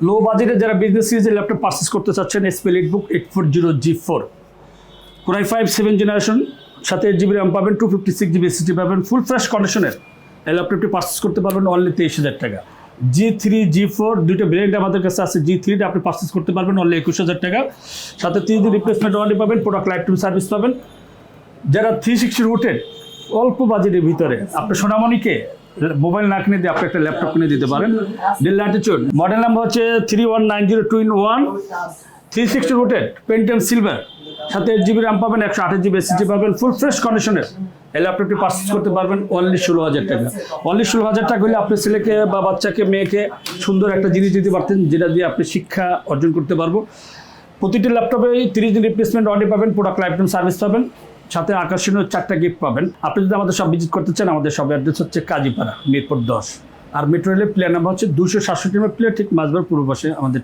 লো বাজেটে যারা বিজনেস সিরিজের ল্যাপটপ পারচেস করতে চাচ্ছেন SP EliteBook 840G4 core i 5 7 generation সাথে 8GB র্যাম পাবেন 256GB SSD পাবেন ফুল ফ্রেশ কন্ডিশনের এই ল্যাপটপটি পারচেস করতে পারবেন অনলি 23,000 টাকা। G3 G4 দুইটা ভেরিয়েন্ট আমাদের কাছে আছে। G3টা আপনি পারচেস করতে পারবেন অনলি 21,000 টাকা, সাথে 3 দিন রিপ্লেসমেন্ট ওয়ারেন্টি পাবেন, প্রোডাক্ট লাইফ টাইম সার্ভিস পাবেন। যারা 360 রুটেড অল্প বাজেটের ভিতরে আপনি সোনামণিকে মোবাইল না কিনে দিয়ে আপনি একটা ল্যাপটপ কিনে দিতে পারেন। ডেল ল্যাটিটিউড মডেল নাম্বার হচ্ছে 31902-in-1 360 রুটেড পেন্টিয়াম সিলভার, সাথে 8GB র্যাম পাবেন, 128GB SSD পাবেন, ফুল ফ্রেশ কন্ডিশনের এই ল্যাপটপটি পারচেস করতে পারবেন অনলি 16,000 টাকা। অনলি 16,000 টাকা হলে আপনি ছেলেকে বা বাচ্চাকে মেয়েকে সুন্দর একটা জিনিস দিতে পারতেন, যেটা দিয়ে আপনি শিক্ষা অর্জন করতে পারবো। প্রতিটি ল্যাপটপে 30 দিন রিপ্লেসমেন্ট ওয়ারেন্টি পাবেন, প্রোডাক্ট লাইফ টাইম সার্ভিস পাবেন, সাথে আকর্ষণীয় 4টা গিফট পাবেন। আপনি যদি আমাদের সব ভিজিট করতে চান, আমাদের সব অ্যাড্রেস হচ্ছে কাজীপাড়া, মিরপুর 10, আর মেট্রো রেলের প্লেয়ার নাম্বার হচ্ছে 267 নম্বর প্লেয়ার, ঠিক মাঝবার পূর্ব পাশে আমাদের